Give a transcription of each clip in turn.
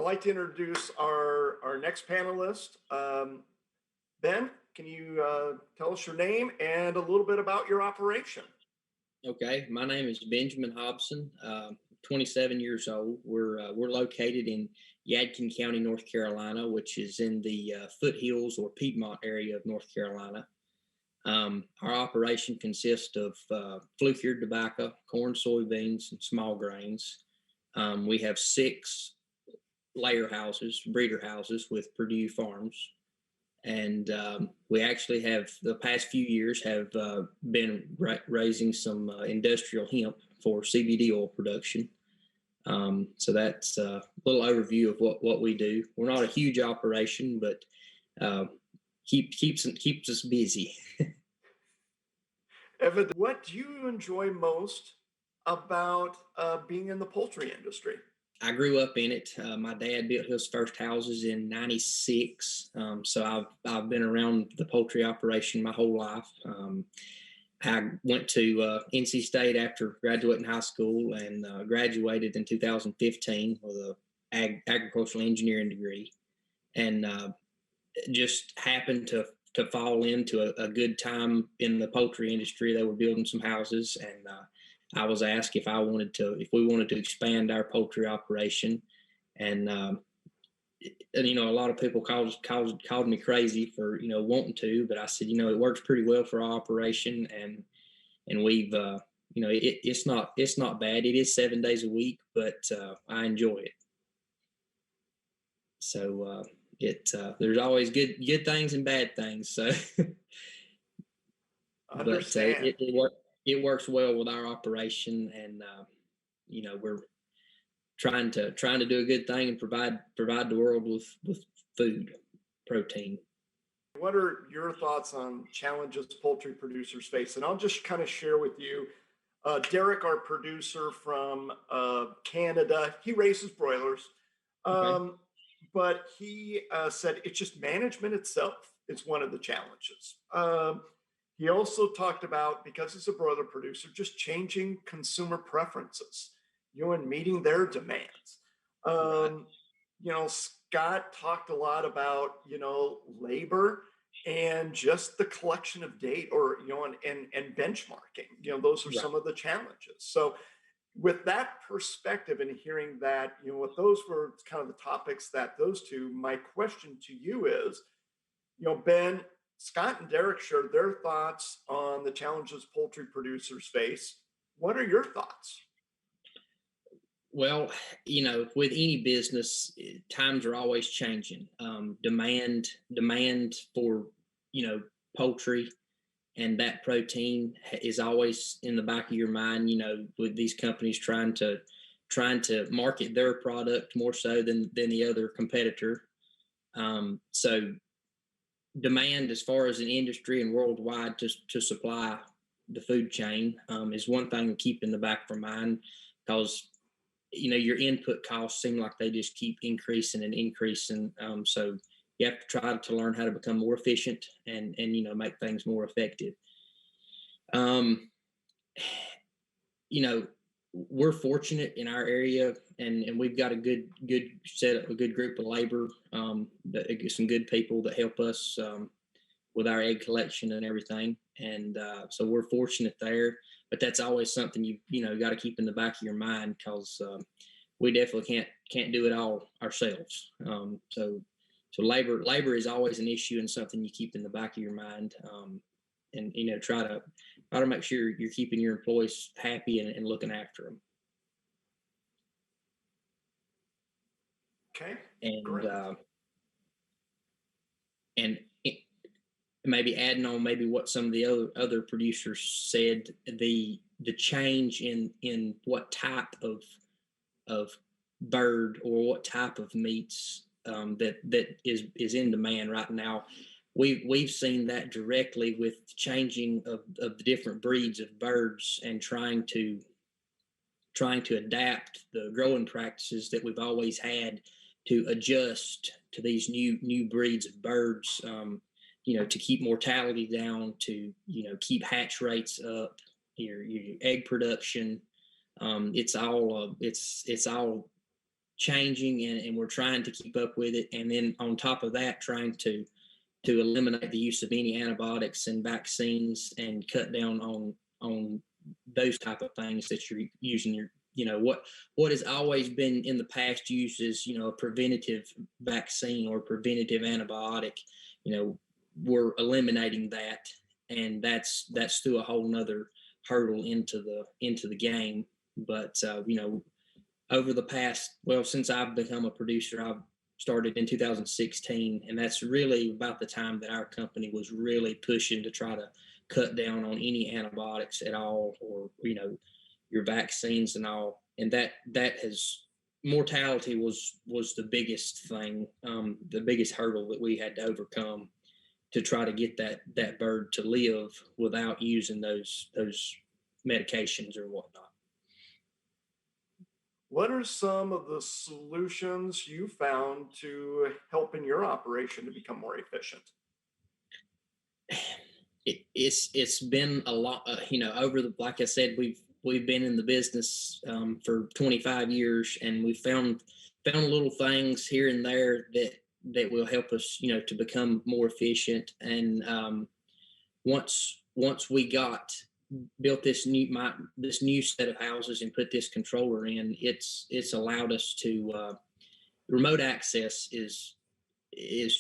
I'd like to introduce our next panelist. Ben, can you tell us your name and a little bit about your operation? Okay, my name is Benjamin Hobson. 27 years old. We're located in Yadkin County, North Carolina, which is in the foothills or Piedmont area of North Carolina. Our operation consists of flue-cured tobacco, corn, soybeans, and small grains. We have 6 layer houses, breeder houses with Purdue Farms. And we actually have the past few years have been raising some industrial hemp for CBD oil production. So that's a little overview of what we do. We're not a huge operation, but keeps us busy. Evan, what do you enjoy most about being in the poultry industry? I grew up in it. My dad built his first houses in '96, so I've been around the poultry operation my whole life. I went to NC State after graduating high school and graduated in 2015 with a agricultural engineering degree, and just happened to fall into a good time in the poultry industry. They were building some houses, and I was asked if we wanted to expand our poultry operation, and a lot of people called me crazy for wanting to, but I said it works pretty well for our operation, and we've it's not bad. It is 7 days a week, but I enjoy it. So there's always good things and bad things. So, Understand. but it works well with our operation, and we're trying to do a good thing and provide the world with food, protein. What are your thoughts on challenges poultry producers face? And I'll just kind of share with you, Derek, our producer from Canada, he raises broilers, Okay. but he said it's just management itself is one of the challenges. He also talked about, because he's a broiler producer, just changing consumer preferences, and meeting their demands. Right. Scott talked a lot about, labor and just the collection of data or, and benchmarking. Those are Right. some of the challenges. So with that perspective and hearing that, what those were kind of the topics that those two, my question to you is, Ben, Scott and Derek shared their thoughts on the challenges poultry producers face. What are your thoughts? Well, with any business, times are always changing. Demand for poultry and that protein is always in the back of your mind. With these companies trying to market their product more so than the other competitor. So demand as far as an industry and worldwide to supply the food chain is one thing to keep in the back of our mind, because your input costs seem like they just keep increasing and increasing. So you have to try to learn how to become more efficient and make things more effective. We're fortunate in our area, and we've got a good setup, a good group of labor, some good people that help us with our egg collection and everything. And so we're fortunate there, but that's always something you got to keep in the back of your mind, because we definitely can't do it all ourselves. So labor is always an issue and something you keep in the back of your mind, and try to make sure you're keeping your employees happy and looking after them. Okay. And Great. And maybe adding on maybe what some of the other producers said, the change in what type of bird or what type of meats that is in demand right now. We've seen that directly with changing of the different breeds of birds and trying to adapt the growing practices that we've always had to adjust to these new breeds of birds, to keep mortality down, to keep hatch rates up, your egg production. It's all changing, and we're trying to keep up with it. And then on top of that, trying to eliminate the use of any antibiotics and vaccines and cut down on those type of things that you're using. What has always been in the past used as a preventative vaccine or preventative antibiotic. We're eliminating that, and that's through a whole nother hurdle into the game. But over the past, well, since I've become a producer, I've started in 2016, and that's really about the time that our company was really pushing to try to cut down on any antibiotics at all, or your vaccines and all. And that has mortality was the biggest thing, the biggest hurdle that we had to overcome to try to get that bird to live without using those medications or whatnot. What are some of the solutions you found to help in your operation to become more efficient? It's been a lot, over the, like I said, we've been in the business for 25 years, and we found little things here and there that will help us, to become more efficient. And once we built this new set of houses and put this controller in, it's allowed us to remote access is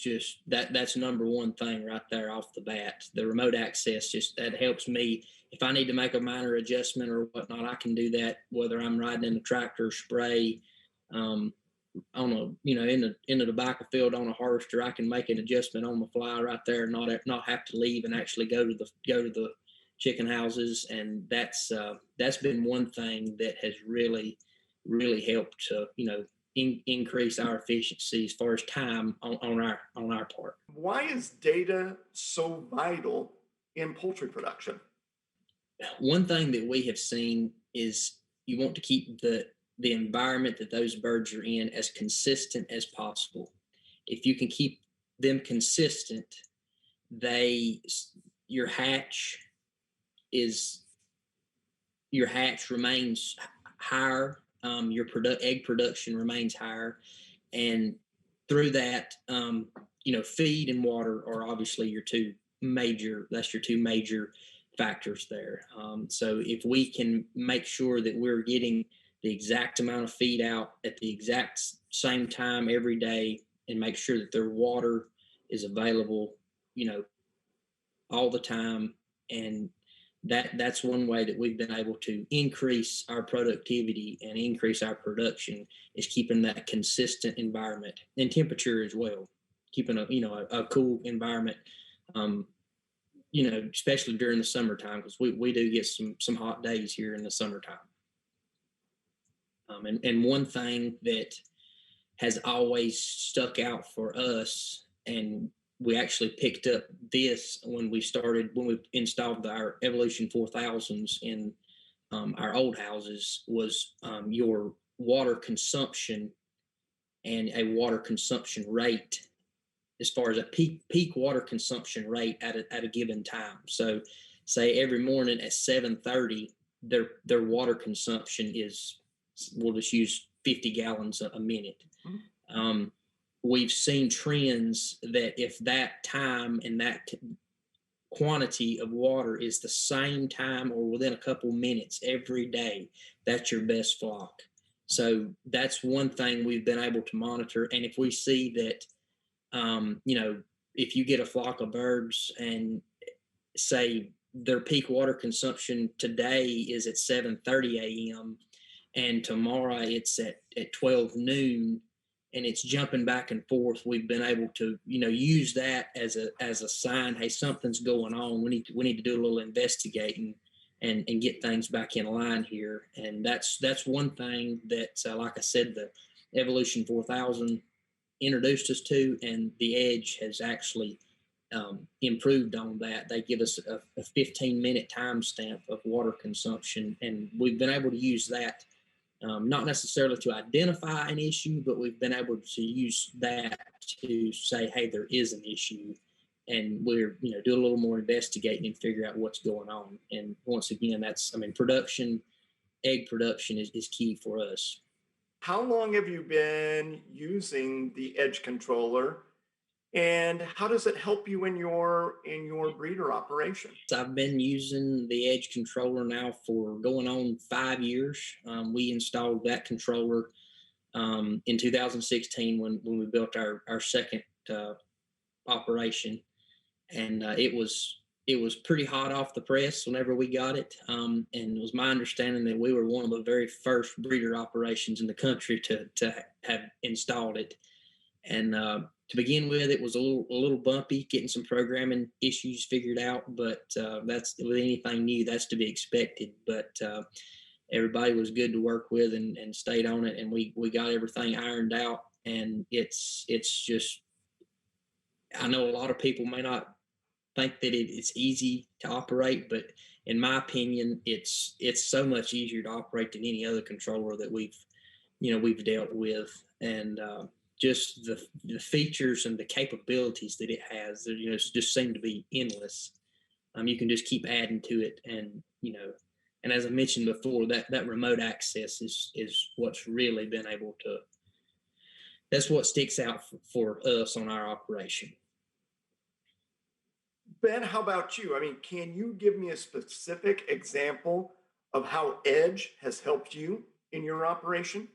just that's number one thing right there off the bat. The remote access, just that helps me. If I need to make a minor adjustment or whatnot, I can do that, whether I'm riding in a tractor, spray, on a in the tobacco field on a harvester. I can make an adjustment on the fly right there, and not have to leave and actually go to the chicken houses. And that's been one thing that has really helped to increase our efficiency as far as time on our part. Why is data so vital in poultry production? One thing that we have seen is you want to keep the environment that those birds are in as consistent as possible. If you can keep them consistent, your hatch remains higher. Your egg production remains higher, and through that, feed and water are obviously your two major factors there. So if we can make sure that we're getting the exact amount of feed out at the exact same time every day, and make sure that their water is available, all the time, and that's one way that we've been able to increase our productivity and increase our production, is keeping that consistent environment and temperature as well, keeping a cool environment, especially during the summertime, because we do get some hot days here in the summertime. And one thing that has always stuck out for us, and we actually picked up this when we installed our Evolution 4000s in our old houses, was your water consumption and a water consumption rate, as far as a peak water consumption rate at a given time. So say every morning at 7:30, their water consumption is, we'll just use 50 gallons a minute. Mm-hmm. We've seen trends that if that time and that quantity of water is the same time or within a couple minutes every day, that's your best flock. So that's one thing we've been able to monitor. And if we see that, if you get a flock of birds and say their peak water consumption today is at 7:30 a.m. and tomorrow it's at 12 noon, and it's jumping back and forth, we've been able to, use that as a sign, hey, something's going on. We need to do a little investigating and get things back in line here. And that's one thing that, like I said, the Evolution 4000 introduced us to, and the Edge has actually improved on that. They give us a 15-minute timestamp of water consumption, and we've been able to use that. Not necessarily to identify an issue, but we've been able to use that to say, hey, there is an issue, and we're, do a little more investigating and figure out what's going on. And once again, egg production is key for us. How long have you been using the edge controller, and how does it help you in your breeder operation? So I've been using the Edge controller now for going on 5 years. We installed that controller in 2016 when we built our second operation, and it was pretty hot off the press whenever we got it. And it was my understanding that we were one of the very first breeder operations in the country to have installed it. And to begin with, it was a little bumpy, getting some programming issues figured out. But that's with anything new, that's to be expected. But everybody was good to work with and stayed on it, and we got everything ironed out. And it's just, I know a lot of people may not think that it's easy to operate, but in my opinion, it's so much easier to operate than any other controller that we've dealt with. And just the features and the capabilities that it has, just seem to be endless. You can just keep adding to it, and and as I mentioned before, that remote access is what's really been able to. That's what sticks out for us on our operation. Ben, how about you? I mean, can you give me a specific example of how Edge has helped you in your operation?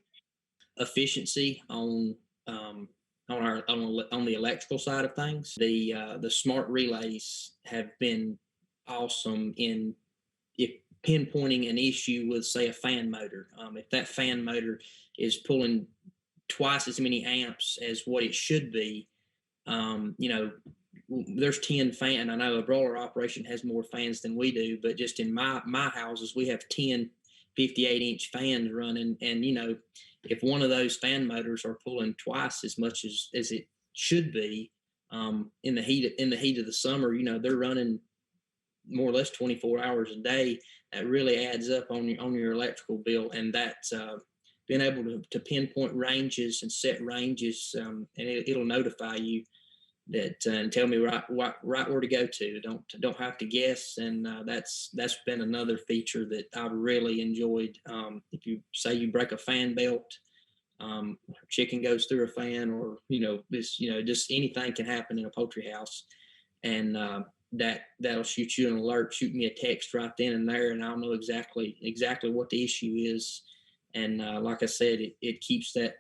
Efficiency on the electrical side of things. The smart relays have been awesome in if pinpointing an issue with, say, a fan motor. If that fan motor is pulling twice as many amps as what it should be, you know, there's 10 fan. I know a broiler operation has more fans than we do, but just in my houses, we have 10 58-inch fans running. And, if one of those fan motors are pulling twice as much as it should be, in the heat of the summer, they're running more or less 24 hours a day. That really adds up on your electrical bill. And that's being able to pinpoint ranges and set ranges, and it'll notify you that and tell me right where to go to. Don't have to guess. And that's been another feature that I've really enjoyed. If you say you break a fan belt, chicken goes through a fan, or just anything can happen in a poultry house, and that'll shoot you an alert, shoot me a text right then and there, and I'll know exactly what the issue is. And like I said, it keeps that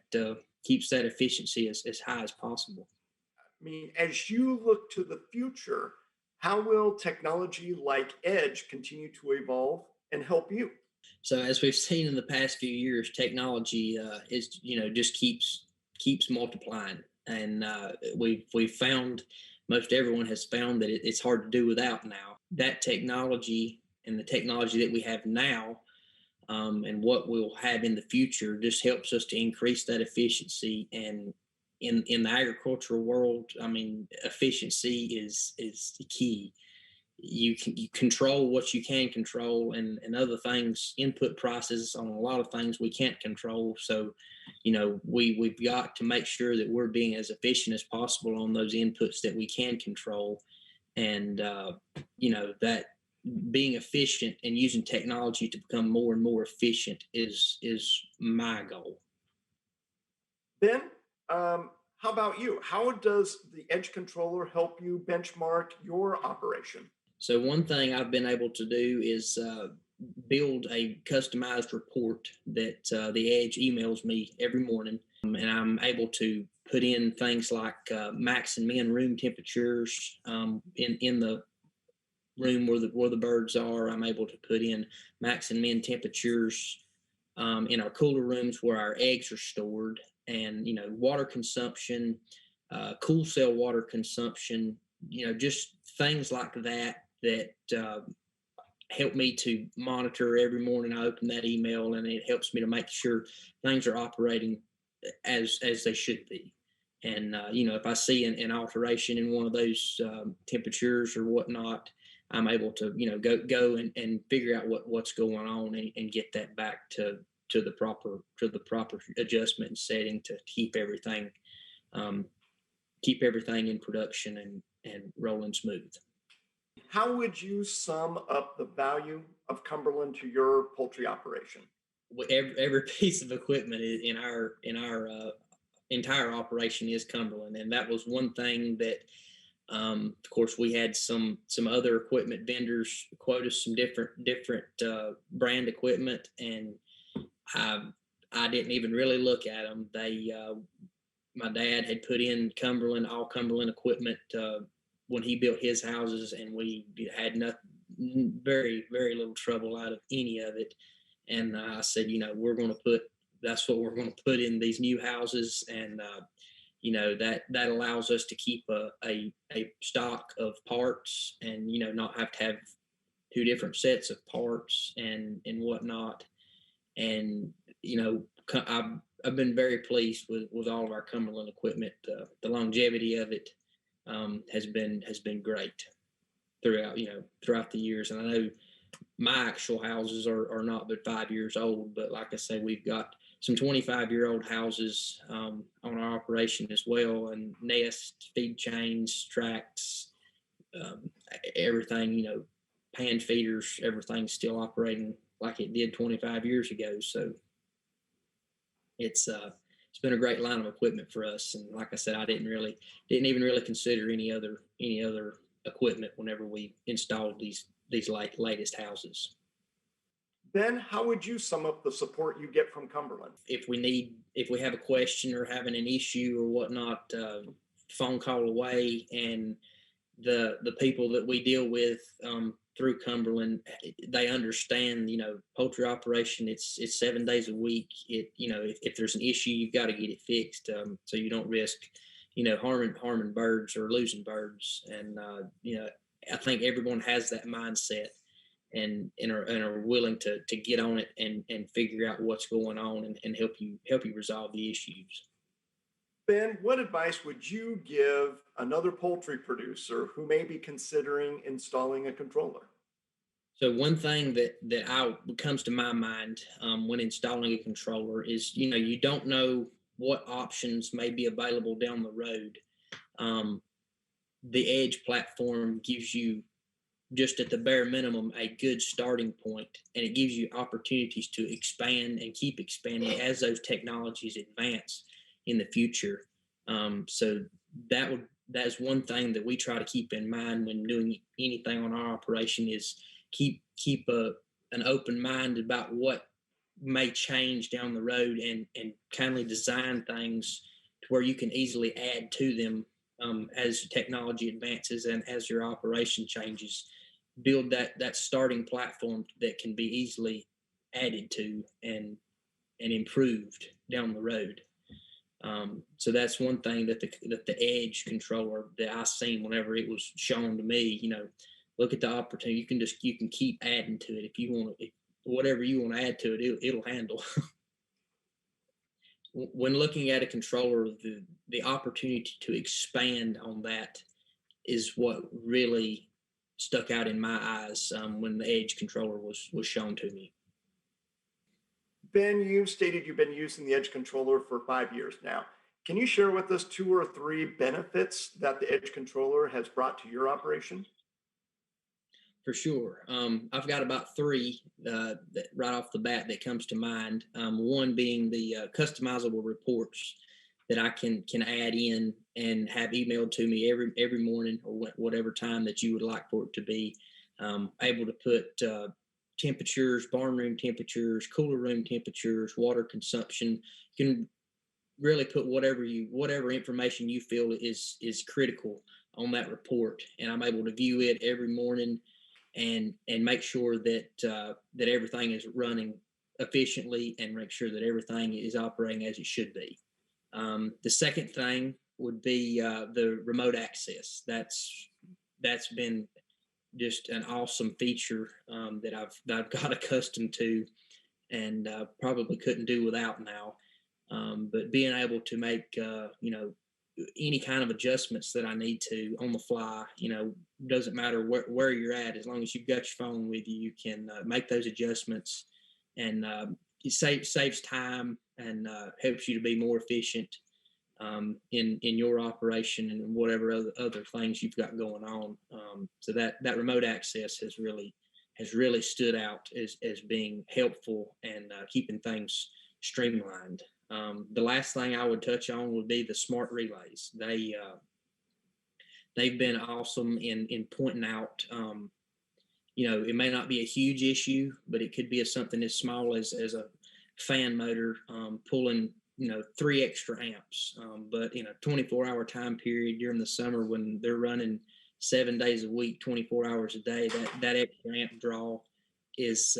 efficiency as high as possible. I mean, as you look to the future, how will technology like Edge continue to evolve and help you? So as we've seen in the past few years, technology is just keeps multiplying, and we've found, most everyone has found that it's hard to do without now. That technology and the technology that we have now, and what we'll have in the future, just helps us to increase that efficiency. And in the agricultural world, I mean, efficiency is the key. You control what you can control, and other things, input prices on a lot of things we can't control. So we've got to make sure that we're being as efficient as possible on those inputs that we can control. And that being efficient and using technology to become more and more efficient is my goal. Ben, how about you? How does the Edge controller help you benchmark your operation? So one thing I've been able to do is build a customized report that the Edge emails me every morning, and I'm able to put in things like max and min room temperatures in the room where the birds are. I'm able to put in max and min temperatures in our cooler rooms where our eggs are stored, and water consumption, cool cell water consumption, just things like that help me to monitor every morning. I open that email, and it helps me to make sure things are operating as they should be. And if I see an alteration in one of those temperatures or whatnot, I'm able to go and figure out what's going on, and get that back to the proper adjustment and setting to um, keep everything in production and rolling smooth. How would you sum up the value of Cumberland to your poultry operation? every piece of equipment in our entire operation is Cumberland, and that was one thing that. Of course, we had some other equipment vendors quote us some different brand equipment, and I I didn't even really look at them. My dad had put in all Cumberland equipment when he built his houses, and we had very little trouble out of any of it. And I said, we're going to put that's what we're going to put in these new houses, and that allows us to keep a stock of parts, and not have to have two different sets of parts and whatnot. And I've been very pleased with all of our Cumberland equipment. The longevity of it has been great throughout the years. And I know my actual houses are not but 5 years old, but like I say, we've got some 25-year-old houses on our operation as well, and nest, feed chains, tracks, um, everything, pan feeders, everything's still operating like it did 25 years ago. So it's been a great line of equipment for us. And like I said, I didn't even really consider any other equipment whenever we installed these latest houses. Ben, how would you sum up the support you get from Cumberland? If we have a question or having an issue or whatnot, phone call away, and the people that we deal with through Cumberland, they understand. Poultry operation. It's 7 days a week. If there's an issue, you've got to get it fixed, so you don't risk, harming birds or losing birds. And I think everyone has that mindset, and are willing to get on it and figure out what's going on, and help you resolve the issues. Ben, what advice would you give another poultry producer who may be considering installing a controller? So one thing that comes to my mind when installing a controller is, you don't know what options may be available down the road. Um, the Edge platform gives you, just at the bare minimum, a good starting point, and it gives you opportunities to expand and keep expanding as those technologies advance in the future. So that's one thing that we try to keep in mind when doing anything on our operation, is keep an open mind about what may change down the road, and kindly design things to where you can easily add to them as technology advances and as your operation changes. Build that starting platform that can be easily added to and improved down the road. So that's one thing that the Edge controller that I seen whenever it was shown to me. Look at the opportunity. You can keep adding to it if you want to. Whatever you want to add to it, it'll handle. When looking at a controller, the opportunity to expand on that is what really stuck out in my eyes when the Edge controller was shown to me. Ben, you stated you've been using the Edge controller for 5 years now. Can you share with us two or three benefits that the Edge controller has brought to your operation? For sure. I've got about three that right off the bat that comes to mind. One being the customizable reports that I can add in and have emailed to me every morning, or whatever time that you would like for it to be. Able to put temperatures, barn room temperatures, cooler room temperatures, water consumption. You can really put whatever information you feel is critical on that report, and I'm able to view it every morning, and make sure that everything is running efficiently, and make sure that everything is operating as it should be. The second thing would be the remote access. That's been just an awesome feature that I've got accustomed to, and probably couldn't do without now. But being able to make any kind of adjustments that I need to on the fly, doesn't matter where you're at, as long as you've got your phone with you, you can make those adjustments, and it saves time, and helps you to be more efficient in your operation and whatever other things you've got going on. So that remote access has really has really stood out as being helpful and keeping things streamlined. The last thing I would touch on would be the smart relays. They've been awesome in pointing out. It may not be a huge issue, but it could be something as small as a fan motor pulling 3 extra amps. But in a 24-hour time period during the summer when they're running 7 days a week, 24 hours a day, that extra amp draw is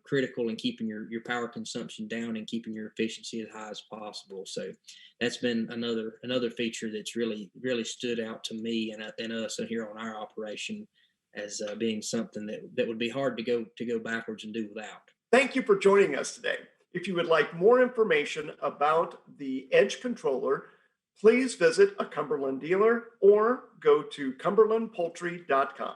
critical in keeping your power consumption down and keeping your efficiency as high as possible. So that's been another feature that's really stood out to me and us here on our operation as being something that would be hard to go backwards and do without. Thank you for joining us today. If you would like more information about the Edge controller, please visit a Cumberland dealer or go to cumberlandpoultry.com.